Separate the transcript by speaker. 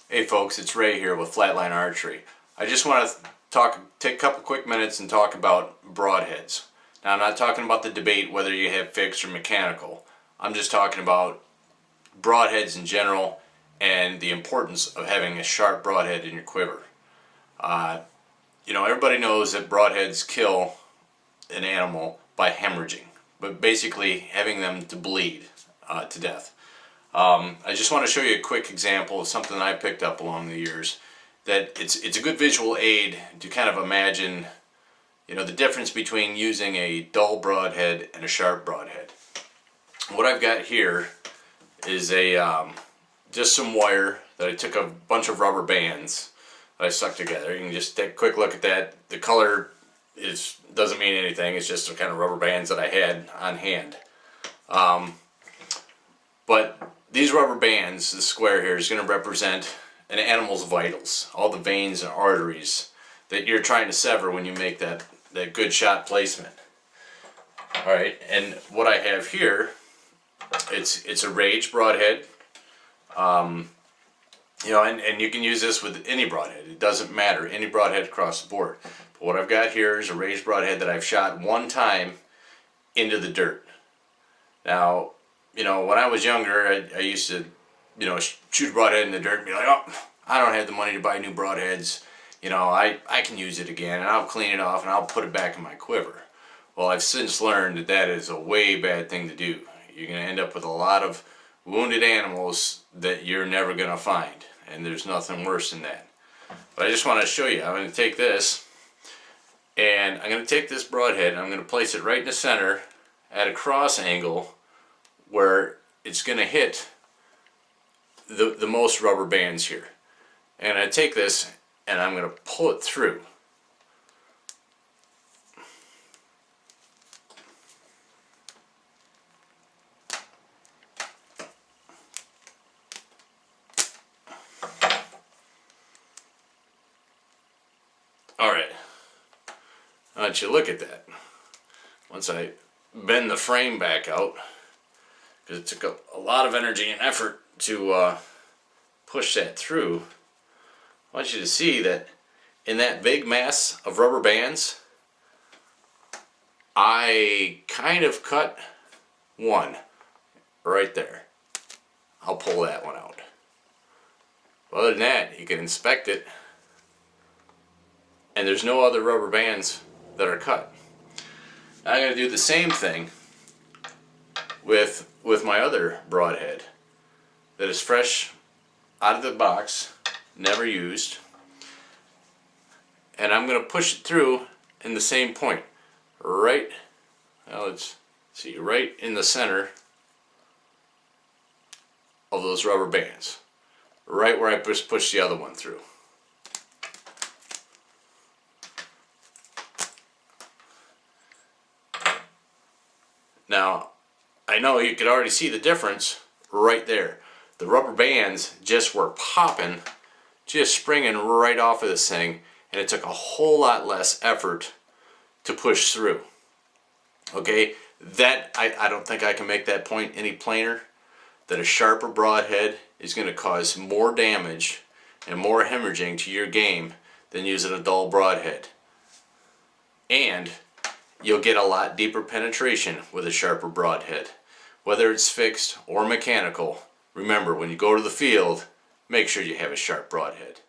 Speaker 1: Hey folks, it's Ray here with Flatline Archery. I just want to take a couple quick minutes and talk about broadheads. Now I'm not talking about the debate whether you have fixed or mechanical. I'm just talking about broadheads in general and the importance of having a sharp broadhead in your quiver. Everybody knows that broadheads kill an animal by hemorrhaging, but basically having them to bleed to death. I just want to show you a quick example of something that I picked up along the years, that it's a good visual aid to kind of imagine, the difference between using a dull broadhead and a sharp broadhead. What I've got here is just some wire that I took a bunch of rubber bands that I stuck together. You can just take a quick look at that. The color doesn't mean anything. It's just the kind of rubber bands that I had on hand. But these rubber bands, the square here, is going to represent an animal's vitals, all the veins and arteries that you're trying to sever when you make that good shot placement. Alright, and what I have here, it's a Rage broadhead. And you can use this with any broadhead. It doesn't matter, any broadhead across the board. But what I've got here is a Rage broadhead that I've shot one time into the dirt. Now, when I was younger, I used to, shoot a broadhead in the dirt and be like, oh, I don't have the money to buy new broadheads. I can use it again, and I'll clean it off and I'll put it back in my quiver. Well, I've since learned that that is a way bad thing to do. You're going to end up with a lot of wounded animals that you're never going to find, and there's nothing worse than that. But I just want to show you. I'm going to take this, and I'm going to take this broadhead and I'm going to place it right in the center at a cross angle where it's going to hit the most rubber bands here. And I take this and I'm going to pull it through. Alright, I want you to look at that. Once I bend the frame back out, because it took a lot of energy and effort to push that through, I want you to see that in that big mass of rubber bands, I kind of cut one right there. I'll pull that one out. Other than that, you can inspect it, and there's no other rubber bands that are cut. Now I'm going to do the same thing with my other broadhead that is fresh out of the box, never used, and I'm going to push it through in the same point, right in the center of those rubber bands, right where I just pushed the other one through. Now, I know you could already see the difference right there. The rubber bands just were popping, just springing right off of this thing, and it took a whole lot less effort to push through. Okay, that I don't think I can make that point any plainer, that a sharper broadhead is going to cause more damage and more hemorrhaging to your game than using a dull broadhead. And you'll get a lot deeper penetration with a sharper broadhead. Whether it's fixed or mechanical, remember, when you go to the field, make sure you have a sharp broadhead.